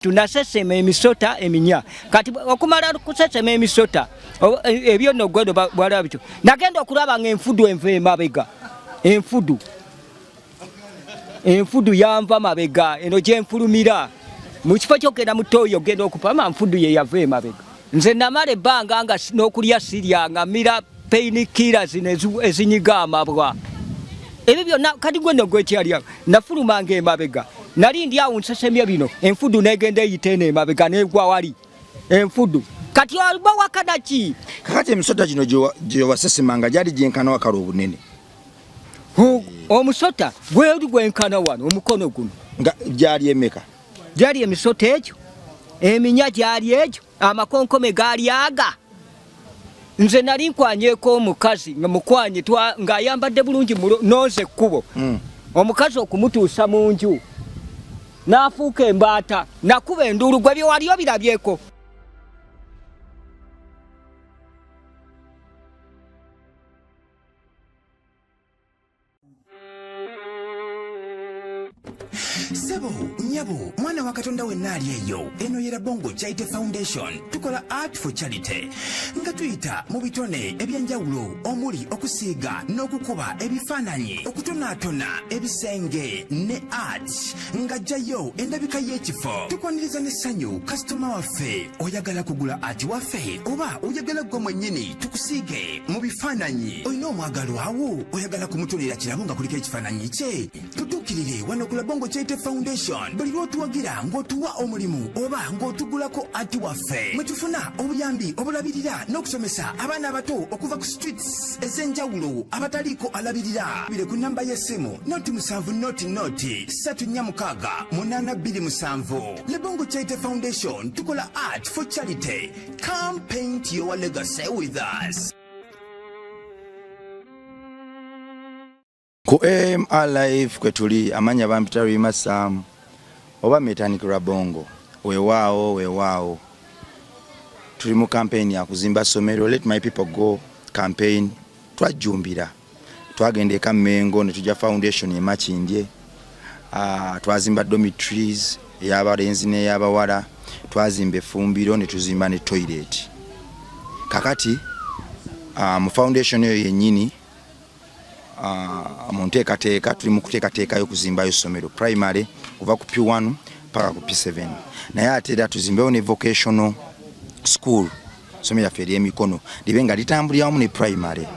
tunasesema emisota eminya kati okumala kusesema emisota ebyo no gwedo bwala bicho nagenda okulaba ng'enfudu enve mabega enfudu yanva mabega eno je enfulumira mu kifo kyokenda mutoyo genda okupama enfudu ye yave mabega nze namale banga nga n'okulya sirya nga mira pain killers ezinyiga amabwa ebyo byonna kati gwe no gwekyalya nafuluma ng'emabega nali ndi awo nsesemya bino enfudu negende yitene emabega negwa wali enfudu kati alba wakadaki kakati emisota gino gye wasesemanga gyali gyenkana wakala obunene omusota gweli gwenkana wano omukono guno nga gyali emeka gyali emisota egyo eminya gyali egyo amakonkome gaali aga nze nali nkwanyeko omukazi nga mukwanye ng'ayambadde bulungi nonze ekkubo omukazi okumutuusa mu nju nafuuka Embata nakuba enduulu gwe bye wali obirabyeko Sebo, nyabo, mwana wa Katonda wenna ali eyo. Eno ye Rabongo Charity Foundation. Tukola art for charity. Nga tuyita mu bitone ebyenjawulo omuli okusiiga n'okukuba ebifaananyi, okutonaatona ebisenge ne art. Nga jjayo endabika y'ekifo. Tukwaniriza n'essanyu kasitoma waffe. Oyagala kugula art waffe oba oyagala gwe mwennyini tukusiige mu bifaananyi. Oyina omwagalo awo oyagala kumutonera kirabo nga kuliko ekifaananyi kye. Tutuukirire wano ku Rabongo Charity Foundation. Buli lw'otuwagira ng'otuwa omulimu oba ng'otugulako ati waffe mwe tufuna obuyambi obulabirira n'okusomesa abaana abato okuva ku streets ez'enjawulo abataliiko alabirira. Bire ku namba y'essimu noti 7 noti 346 827. Rabongo Charity Foundation tukola art for charity. Come paint your legacy with us. Ku Alive kwetuli amanya bampita Rima Sam oba Mechanic Rabongo weewaawo tuli mu campaign ya kuzimba somero Let My People Go campaign twajumbira twagenda eka Mengo ne tujja foundation e Makindye twazimba dormitories y'abalenzi ne y'abawala twazimba efumbiro ne tuzimba ne toilet kakati mu foundation eyo yennyini munteekateeka tuli mu kuteekateekayo kuzimbayo somero primary kuva ku P1 paka ku P7 naye ate era tuzimbeyo ne vocational school somero yaffe ery'emikono libe nga litambulira wamu ne primary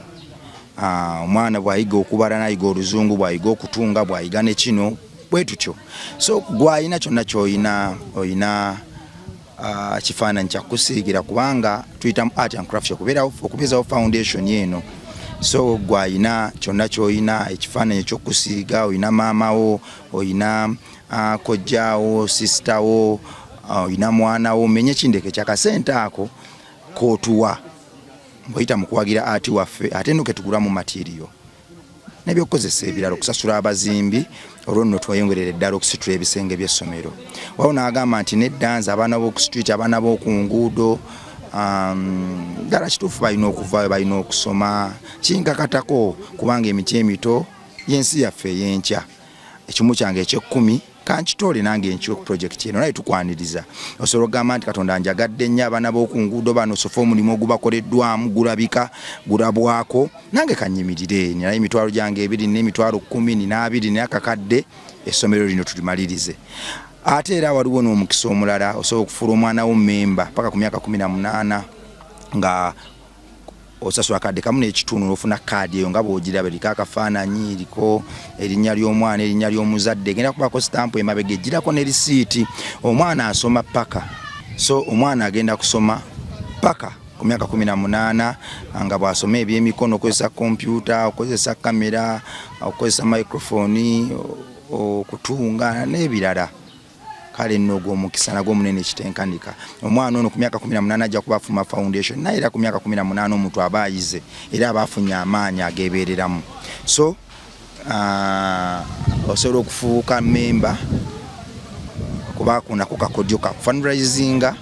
omwana bw'ayiga okubala n'ayiga oluzungu bw'ayiga okutunga bw'ayiga ne kino bwe tutyo so gw'ayina kyonna ky'oyina oyina kifaananyi kyakusiigira kubanga tuyita art and craft okubeezawo foundation eno so gwayina kyonna ky'oyina ekifaananyi ekyokusiiga oyina maamawo oyina kojjaawo sisitawo oyina mwanawo menye kindeke kyakasente ako kootuwa mbuyita mu kuwagira ati waffe ate nno ketugulamu materiyo n'ebyokukozesa ebirala okusasula abazimbi olwo nno twayongerera eddala okusitula ebisenge by'essomero wawo n'agamba nti neddanza abaana b'oku street abaana b'oku nguudo dala kituufu balina okuvaayo balina okusoma kinkakatako kubanga emiti emito y'ensi yaffe ey'enkya ekimu kyange eky'ekkumi kankitole nange enkyo project eno naye tukwaniriza osobola okugamba nti Katonda njagadde nnyo abaana b'oku nguudo bano sofa omulimu ogubakoleddwamu gulabika gulabwako nange kanyimirire naye emitwalo gyange 2 n'emitwalo 10 n'abiri n'akakadde essomero lino tulimalirize ate era waliwo n'omukisa omulala osobola okufuula omwana wo mmemba paka ku myaka 18 nga osasula kadde kamu n'ekitundu n'ofuna kaadi eyo nga bw'ogiraba eriko akafaananyi eriko erinnya ly'omwana erinnya ly'omuzadde genda kubako sitampu emabega ejjirako ne risiiti omwana asoma paka so omwana agenda kusoma paka ku myaka 18 nga bw'asoma ebyemikono okozesa kompyuta okozesa kamera okozesa microphone okutunga n'ebirala kale nno gw'omukisa nagwo munene ekitenkanika omwana ono ku myaka 18 ajja kuba afuma foundation naye era ku myaka 18 omuntu aba ayize era aba afunye amaanyi ageebereramu so osobola okufuuka memba kuba kunako kakodyo ka fundraisinga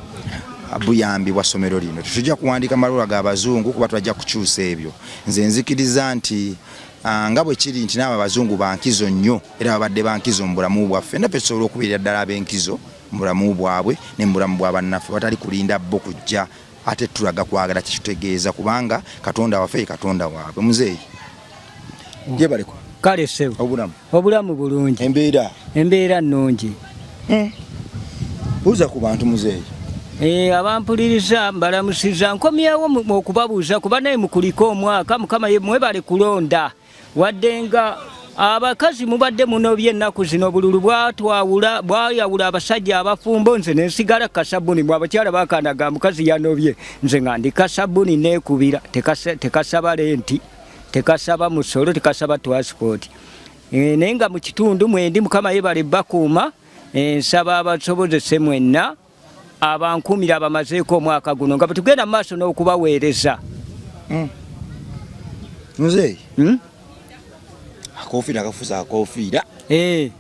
buyambi bwa somero lino tujja kuwandika malula g'abazungu kuba twajja kukyusa ebyo nze nzikiriza nti nga bwe kiri nti n'abo abazungu bankizo nnyo era babadde bankizo mu bulamu bwaffe naffe tusobola okubeera ddala ab'enkizo mulamu bwabwe ne mulamu bw'abannaffe batali kulinda bo kujja ate tulaga kwagala kitutegeeza kubanga Katonda waffe Katonda waabwe muzeeyi jebaleko kale sebo obulamu bulungi embeera nnungi buuza ku bantu muzeeyi abampuliriza mbalamusiza nkomyewo okubabuuza kuba naye mukuliko omwaka Mukama mwebale kulonda wadde nga abakazi mubadde munobye ennaku zino obululu bwayawula abasajja abafumbo nze nensigala kasabuni mwe abakyala bakanaga mukazi yanobye nze nga ndi kasabuni neekubira tekasaba lenti tekasaba musolo tekasaba transport naye nga mu kitundu mwendi Mukama yebale bakuuma nsaba abasobozese mwenna abankumira abamazeeko omwaka guno nga betugenda mu maaso n'okubaweereza muzeeyi akofiira akafuusa akofiira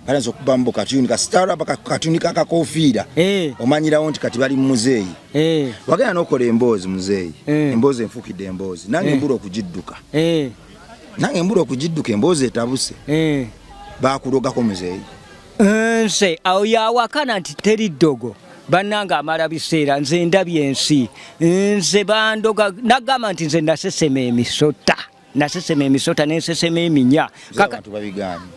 balanza okubambo katuni kasitala katuni kakakofiira omanyirawo nti kati bali muzeeyi wagenda n'okola emboozi muzeeyi emboozi enfukidde emboozi nange mbula okugidduka emboozi etabuse bakulogako muzeeyi nse awo yawakana nti teri ddogo bannanga amala biseera nze ndabye ensi nze bandoga nagamba nti nze nasesema emisota nensesema eminya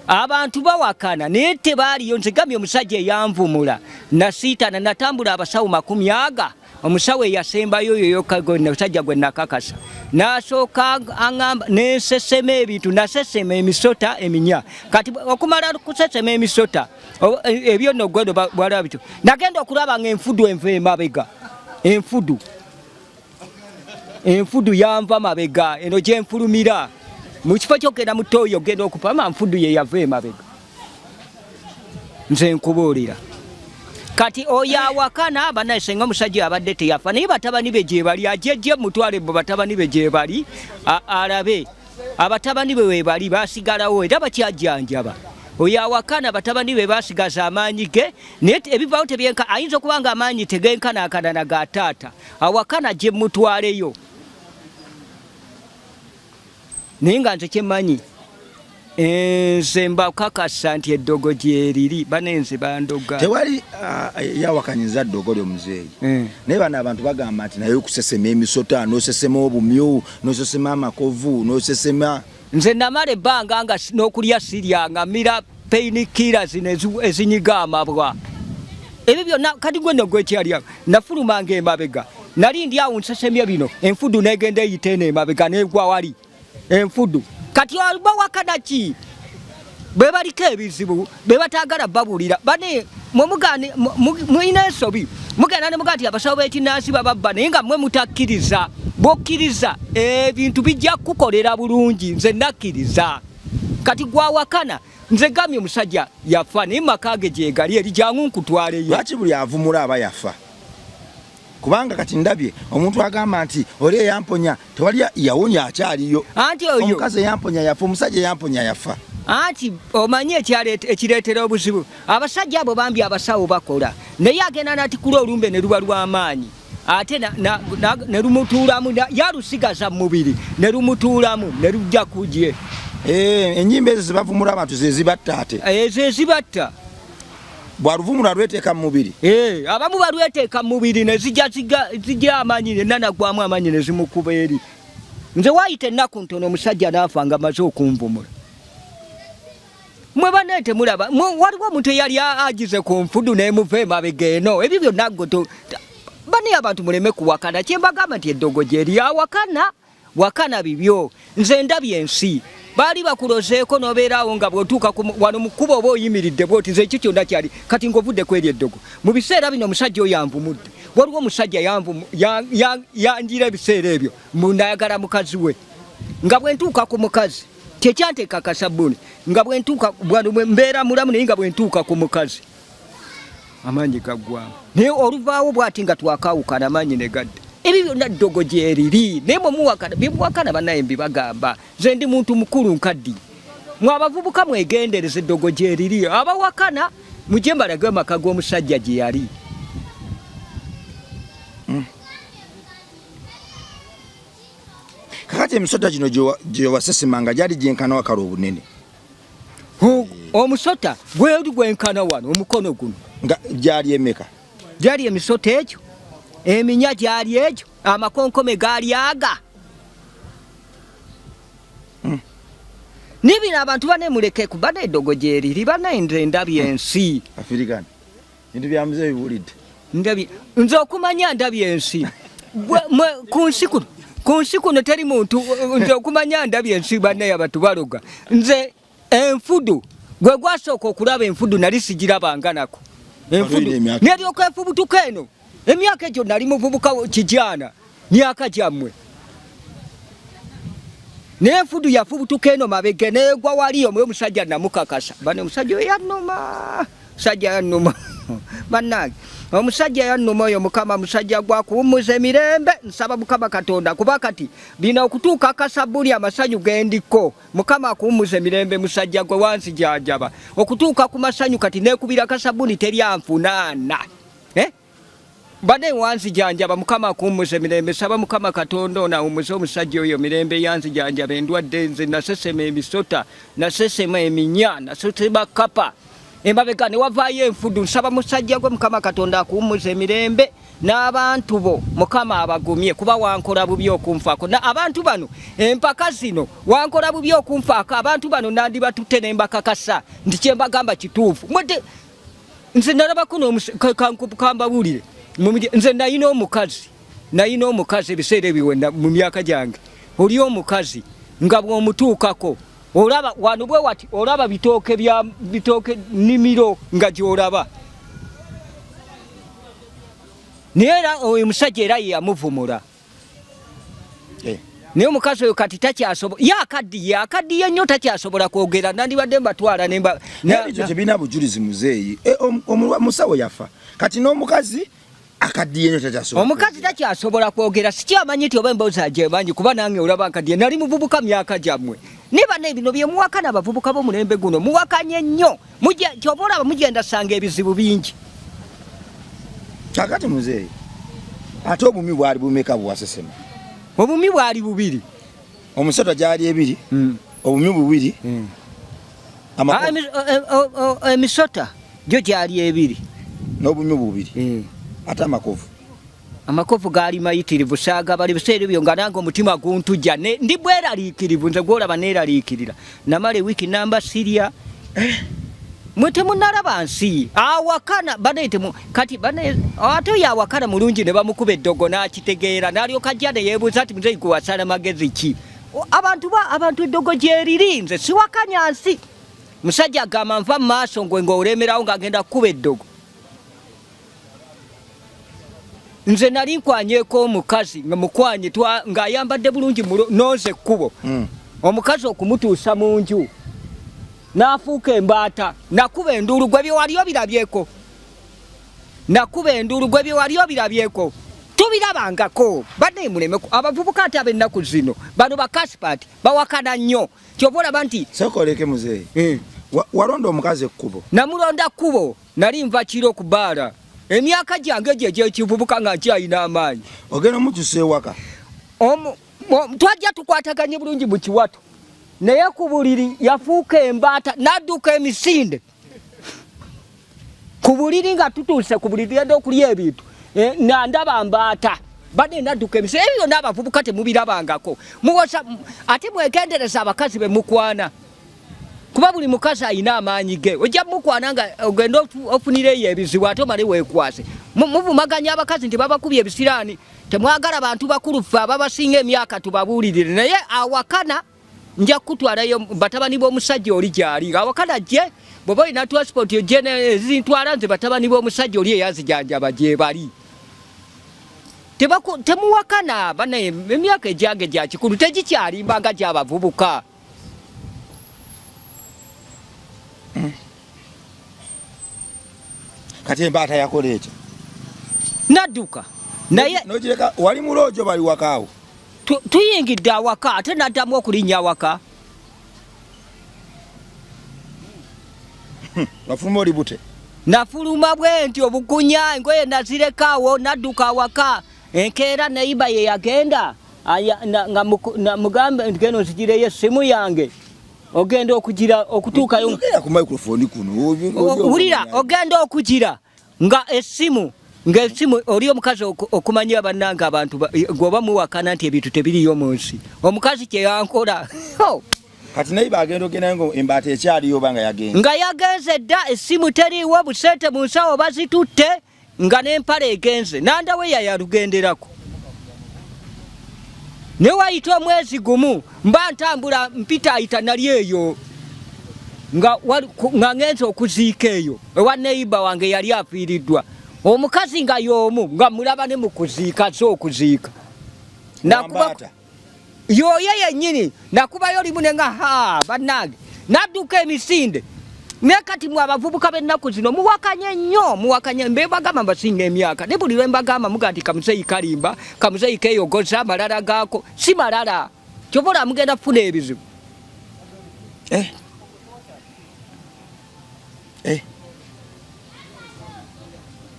abantu bawakana naye tebaaliyo nze gambye omusajja eyanvumula nasiitana natambula abasawo 40 omusawo eyasembayo oyo yokka omusajja gwe nakakasa nasooka aŋŋamba nensesema ebintu nasesema emisota eminya kati okumala kusesema emisota ebyo nno gweno bwalaba bityo nagenda okulaba nga enfudu enva emabega enfudu yanva mabega eno gyenfulumira mu kifo kyogenda mu tooyo ogenda okupama nfudu ye yava emabega nze nkubuulira kati oyo awakana banaye senga omusajja abadde teyafa naye batabani be gyebali ajejje mutwale bo batabani be gyebali alabe abatabani be webali basigalawo era bakyajjanjaba oyo awakana batabani be basigaza amaanyi ge naye ebivaawo tebyenka ayinza okuba nga amaanyi tegenkanakana ga taata awakana gye mutwaleyo naye nga nze kyemmanyi nze mbakakasa nti eddogo gyeriri banenze bandoga tewali yawakanyiza ddogo lyo muzeeyi naye bano abantu bagamba nti naye okusesema emisota nosesema obumyu nosesema amakovu nosesema nze namala ebbanga nga n'okulya sirya nga mira painkiller zino ezinyiga amabwa ebyo byonna kati gwe nno gwekyalya nafulumanga emabega nali ndi awo nsesemya bino enfudu negenda eyita eno emabega negwa wali enfudu kati bawakana ki bwe baliko ebizibu be batagala babulira bane mwina ensobi mugenda ne mugati abasawo b'ekinnansi bababba naye nga mmwe mutakkiriza bokkiriza ebintu bijja kukolera bulungi nze nakkiriza kati gwawakana nze gamye omusajja yafa naye maka ge gyegali eri jangu nkutwaleyo lwaki buli avumula aba yafa kubanga kati ndabye omuntu agamba nti oli eyamponya tewali yawonya akyaliyo anti oyo omukazi eyamponya yafa omusajja eyamponya yafa anti omanye ekireetera obuzibu abasajja abo bambi abasawo bakola naye agenda natikula olumbe ne luba lw'amaanyi ate ne lumutuulamu yalusigaza mu mubiri ne lumutuulamu ne lujja kugye enyimba ezo zebavumula abantu zezibatta ate zezibatta bwaluvumula lweteeka mu mubiri abamu balweteeka mu mubiri ne zijja amaanyi nenanagwamu amaanyi ne zimukuba eri nze waayita ennaku ntono omusajja n'afa nga amaze okunvumula mwe banne temulaba waliwo omuntu eyali agize ku nfudu n'emuva emabega eno ebyo byonna bani abantu muleme kuwakana kyembagamba nti eddogo gyeri wakana bibyo nze ndabye ensi baali bakulozeeko n'obeeraawo nga bw'otuuka wano mu kkubo oba oyimiridde bw'oti nze ekyo kyonna kyali kati ng'ovudde kweri eddogo mu biseera bino omusajja oyo yanvumudde waliwo omusajja yanjira ebiseera ebyo nayagala mukazi we nga bwentuuka ku mukazi kyekyanteeka kasabuni nga bwentuuka mbeera mulamu naye nga bwentuuka ku mukazi amaanyi gaggwamu naye oluvaawo bw'ati nga twakawukana amaanyi ne gadda ebyo byonna ddogo gyeriri naye byemuwakana bannaye mbibagamba nze ndi muntu mukulu nkaddi mwe abavubuka mwegendereza eddogo gyeriri abawakana mujje mbalage amaka g'omusajja gye yali kakati emisota gino gyewasesemanga gyali gyenkana wakala obunene omusota gweri gwenkana wano omukono guno nga gyali emeka gyali emisoto egyo eminya gyali egyo amakonkome gaali aga nibino abantu banemuleke kuba n'eddogo gyeriri banenze ndabye ensi afirikani bintu bya muze bibulidde nze okumanya ndabye ensi ku nsi kuno teri muntu nze okumanya ndabye ensi bannaye abantu baloga nze enfudu gwe gwasooka okulaba enfudu nali sigirabanga nako enfudu neryoka enfubutuka eno emyaka egyo nali muvubuka kijana myaka gyammwe n'enfudu yafubutuka eno mabege negwa wali omwe omusajja namukakasa bane omusajja yannuma musajja yannuma bannange omusajja yannuma oyo mukama musajja gwakuwummuza emirembe nsaba mukama katonda kuba kati bina okutuuka akasabuli amasanyu gendiko mukama akuwummuza emirembe musajja gwe wansijanjaba okutuuka ku masanyu kati nekubira kasabuli teryanfunaana bane wansijanjaba mukama akuwummuza emirembe saba mukama katonda onawummuza omusajja oyo mirembe yansijanjaba endwadde nze nasesema emisota nasesema eminya nasesema kapa embabeka ne wavaayo enfudu nsaba musajja gwe mukama katonda akuwummuza emirembe n'abantu bo mukama abagumye kuba wankola bubi okunfaako na abantu bano empaka zino wankola bubi okunfaako abantu bano nandibatutte ne mbakakasa nti kye mbagamba kituufu mwete nze nalabako kambawulire nze nayina omukazi ebiseera ebiwenda mu myaka gyange oli omukazi nga bw'omutuukako olaba wano bwe wati olaba bitooke nimiro nga gyolaba naye oyo musajja era yeyamuvumula naye omukazi oyo kati takyasobola yakaddiye nnyo takyasobola kwogera nandibadde mbatwala ekyo tebirina bujulizi muzeeyi musawo yafa kati n'omukazi akaddiye nnyo takyasobola omukazi takyasobola kwogera sikyamanyi ti oba emboozi gyemanyi kuba nange olaba akaddiye nali muvubuka myaka gyammwe niba nebino bye muwakana abavubuka b'omulembe guno muwakanye nnyo kyoba olaba mugenda sanga ebizibu bingi kakati muzeeyi ate obumi bwali bumeka bwasesema obumi bwali bubiri omusota gyali ebiri obumi bubiri emisota gyo gyali ebiri n'obumi bubiri ate amakovu gaali mayitirivu saagabali biseera ebyo nga nange omutima guntujja ndi bweraliikirivu nze gwolaba neeraliikirira namala ewiiki namba sirya mwe temunalaba nsi awakana kati ate oyo awakana mulungi ne bamukuba eddogo n'akitegeera n'alyoka ajja ne yeebuuza ati muzeeyi kuwasala magezi ki abantu eddogo gyeriri nze siwakanya nsi musajja agamba nva mu maaso ngwe ng'olemerawo ng'agenda kukuba eddogo nze nali nkwanyeeko omukazi nga mukwanye ng'ayambadde bulungi nonze ekkubo omukazi okumutuusa mu nju n'afuuka embaata nakuba enduulu gwe byewali obirabyeko tubirabangako badde mulemeku abavubuka ate ab'ennaku zino bano bakasipati bawakana nnyo kyoba olaba nti sokoleke muzeeyi walonda omukazi ekkubo namulonda kkubo nali nva kiro ku bbaala emyaka gyange gye gyekivubuka nga nkyayina amaanyi ogenda omukyusa ewaka twajja tukwataganye bulungi mu kiwato naye ku buliri yafuuka embaata n'adduka emisinde ku buliri nga tutuuse ku buliri yadde okulya ebintu nandaba mbaata badde n'adduka emisinde ebyo n'abavubuka temubirabangako ate mwegendereza abakazi be mukwana kuba buli mukazi ayina amaanyi ge ojja mukwana nga ogenda ofunireyo ebizibu ate omale weekwase muvumaganya abakazi nti babakubye ebisiraani temwagala bantu bakulu ffe ababasinga emyaka tubabuulirire naye awakana nja kutwalayo batabani b'omusajja oli gyali awakana gye bw'oba olina transport ogye ezintwala nze batabani b'omusajja oli eyanzijanjaba gye bali temuwakana banaye emyaka egyange gya kikulu tegikyalimbanga gy'abavubuka kati embaata yakola ekyo nadduka naye nogireka wali muloojo bali wakaawo tuyingidde awaka ate naddamu okulinnya awaka wafuluma oli bute nafuluma bwe nti obukunya engoye nazirekaawo nadduka awaka enkeera nayiba ye yagenda nga mugambe ngeno nzigireyo essimu yange ogenda okutuukayo ku microphone kuno wulira ogenda okugira nga essimu oli omukazi okumanya bannanga abantu goba muwakana nti ebintu tebiriyo mu nsi omukazi kye yankola kati naye bagenda ogenda ngo Embata ekyaliyo banga yagenze nga yagenze dda essimu teriiwo busente mu nsawo bazitutte nga n'empale egenze nandaweya yalugenderako ne wayita omwezi gumu mba ntambula mpita ayita nali eyo nga ngenze okuziika eyo ewa neiba wange yali afiiriddwa omukazi nga y'omu nga mulaba ne mu kuziika zo okuziika yoyo yennyini nakubayo limu ne nga bannange nadduka emisinde naye kati mwe abavubuka b'ennaku zino muwakanye nnyo muwakanye mbebagamba mbasinga emyaka ne buli lwe mbagamba muga nti kamuzeyi kalimba kamuzeyi keeyogoza amalala gaako si malala kyobola mugenda kufuna ebizibu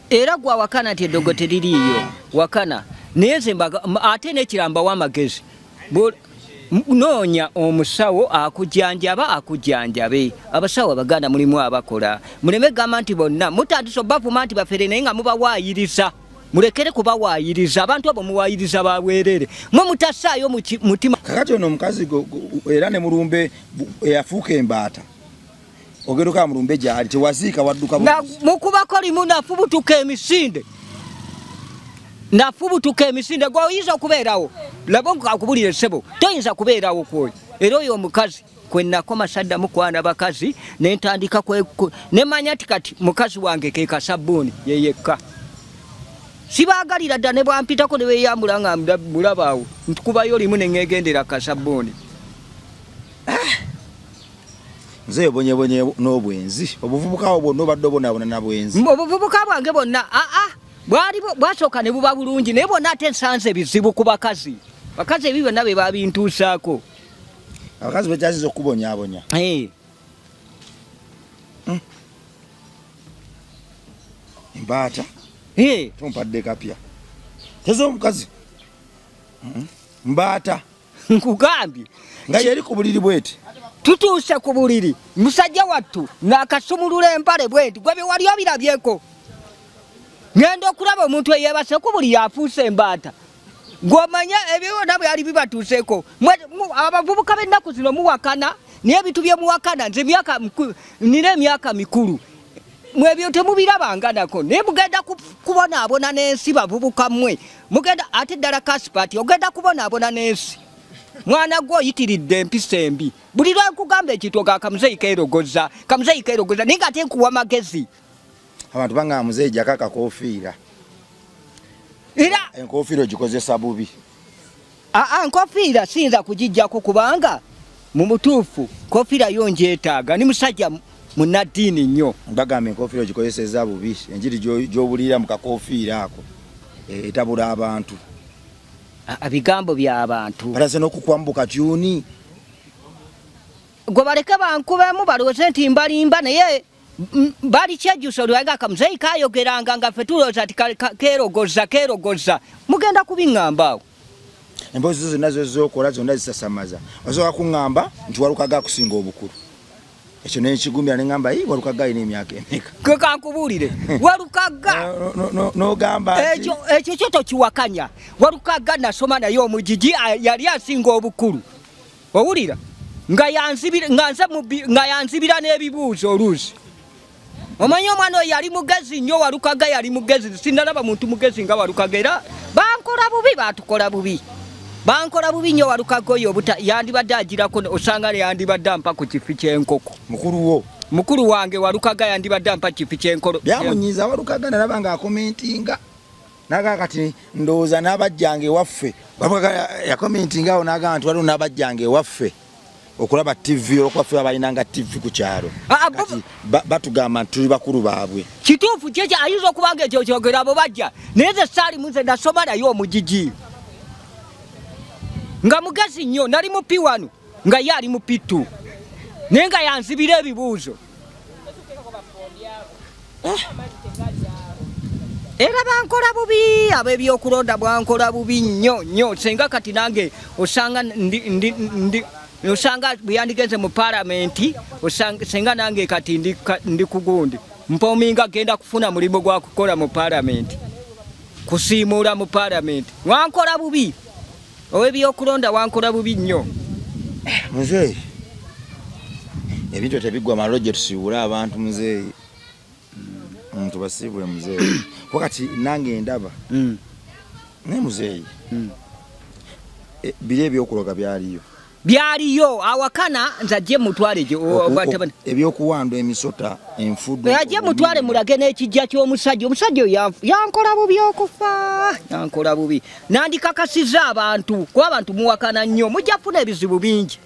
era gwa wakana nti eddogo teririiyo wakana naye nze ate n'ekiramba w'amagezi noonya omusawo akujjanjabe abasawo abaganda mulimu abakola muleme gamba nti bonna mutandisa obavuma nti bafere naye nga mubawaayiriza mulekere kubawaayiriza abantu abo muwaayiriza baweerere mwe mutasaayo mutima kakati ono omukazi era ne mulumbe eyafuuka Embata ogeruka mulumbe gyali tewaziika wadduka mukubako limu nafubutuka emisinde gwoyinza okubeerawo Rabongo akubulire ssebo toyinza kubeerawo kwoyo era oyo omukazi kwenakoma saddamu kwana bakazi nentandika nemanya ti kati mukazi wange ke kasabbuuni yeyekka sibaagalira dda ne bwampitako ne weyambula nga mulabaawo ntukubayo limu neŋŋegendera kasabbuuni nze obonyebonye n'obwenzi obuvubuka bwo bwonna obadde obonaabona na bwenzi obuvubuka bwange bwonna bwasooka ne buba bulungi naye bwonna ate nsanze bizibu ku bakazi ebyo byonna be babintuusaako abakazi bekyasiza okubonyaabonya Embata tompadde kapya teza omukazi Embata nkugambye nga yeri ku buliri bweti tutuuse ku buliri musajja wattu n'akasumulula empale bweti gwe wali obirabyeko ngenda okulaba omuntu eyeebase ku buli yafuuse Embata gw'omanya ebyo byonna byali bibatuuseeko abavubuka b'ennaku zino muwakana naye ebintu bye muwakana nze nina emyaka mikulu mwebyo temubirabanga nako naye mugenda kubonaabona n'ensi bavubuka mmwe mugenda ate ddala kasipati ogenda kubonaabona n'ensi mwana gwe oyitiridde empisa embi buli lwe nkugamba ekitoga kamuzeyi keerogoza naye nga ate nkuwa magezi abantu banga muzeyi jaka kakofiira era enkofiira ogikozesa bubi nkofiira siyinza kugijjako kubanga mu mutuufu kofiira yo njeetaaga ni musajja munaddiini nnyo bagamba enkofiira ogikozeseza bubi enjiri gy'obulira mu kakofiira ako etabula abantu bigambo by'abantu balase n'okukwambuka tyuni gwe baleke bankubemu balowooze nti mbalimba naye bali kyejjusa olwanga akamuzeyi kayogeranga nga ffe tulowooza ati keerogoza mugenda kubiŋŋambaawo emboozi zo zonna zokola zonna zisasamaza osobola kuŋŋamba nti walukaga akusinga obukulu ekyo nekigumira neŋŋamba walukaga alina emyaka emeka kekankubuulire walukaga nogamba ekyo kyo tokiwakanya walukaga nasoma naye omugigi yali asinga obukulu owulira nga yanzibira n'ebibuuzo oluusi omanyi omwana oyo yali mugezi nnyo walukaga yali mugezi sinalaba muntu mugezi nga walukaga era batukola bubi nnyo walukaga oyo yandibadde agirako osanga yandibadde ampa ku kifi ky'enkoko mukulu wange walukaga yandibadde ampa kifi ky'enkolo byamunyiiza walukaga nalaba nga akomentinga naga kati ndowooza n'abajjange waffe yakomentinga awo naga nti waliwo n'abajjange waffe okulaba TV okwaffe abalinanga TV ku kyalo kati batugamba nti tuli bakulu baabwe kituufu kyekyo ayinza okubanga ekyo kyogera abo bajja naye ze saali muze nasoma naye omugigi nga mugezi nnyo nali mu P1 nga ye ali mu P2 naye nga yanzibira ebibuuzo era bankola bubi ab'ebyokulonda bwankola bubi nnyo senga kati nange osanga bwe yandigenze mu palamenti senga nange kati ndi kugundi Mpominga genda kufuna mulimu gwa kukola mu parliament. Kusimula mu parliament. Wankola bubi. Owebyokulonda wankola bubi nnyo. Muzeeyi. Ebintu tebigwa maloje tusiibula abantu muzeeyi. Tubasiibule muzeeyi. Wakati nange ndaba. Ne muzeeyi. Biri ebyokuloga byaliyo. Byaliyo awakana nzaje mutwale jo ebyokuwandwa emisota enfudu yaje mutwale mulage n'ekijja ky'omusajja yankola bubi okufa yankola bubi nandikakasiza abantu kuba abantu muwakana nnyo mujja kufuna ebizibu bingi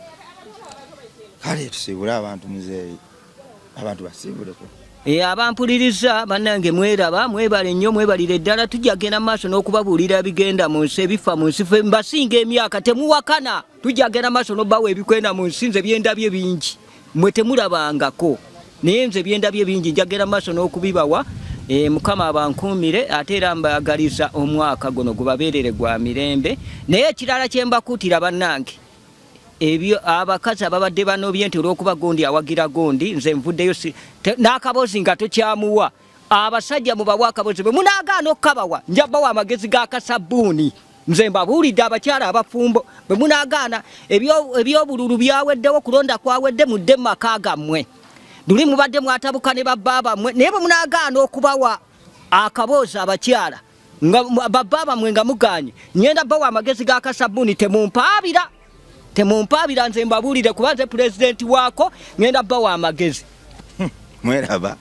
kale tusiibule abantu muzeeyi abantu basiibuleko abampuliriza bannange mweraba mwebale nnyo mwebalire ddala tujja genda maaso n'okubabuulira bigenda mu nsi ebifa mu nsi ffe mbasinga emyaka temuwakana tujja genda maaso n'obbawa ebikwenda mu nsi nze byendabye bingi mwe temulabangako naye nze byendabye bingi njagera maaso n'okubibawa mukama abankuumire ate era mbaagaliza omwaka guno gubabeerere gwa mirembe naye ekirala kye mbakuutira bannange ebyo abakazi ababadde banobye nti olw'okuba gondi awagira gondi nze nvuddeyo n'akabozi nga tokyamuwa abasajja mubawa akabozi bwe munaagaana okukabawa njabawa amagezi g'akasabbuuni nze mbabuulidde abakyala abafumbo bwe munaagaana ebyobululu byaweddewo kulonda kwawedde mudde mu maka gammwe luli mubadde mwatabuka ne babba bammwe naye bwe munaagaana okubawa akaboozi abakyala nga babba bammwe nga mugaanye ngenda bawa amagezi g'akasabbuuni temumpaabira nze mbabuulire kuba nze pulezidenti waako ngenda bawa amagezi mweraba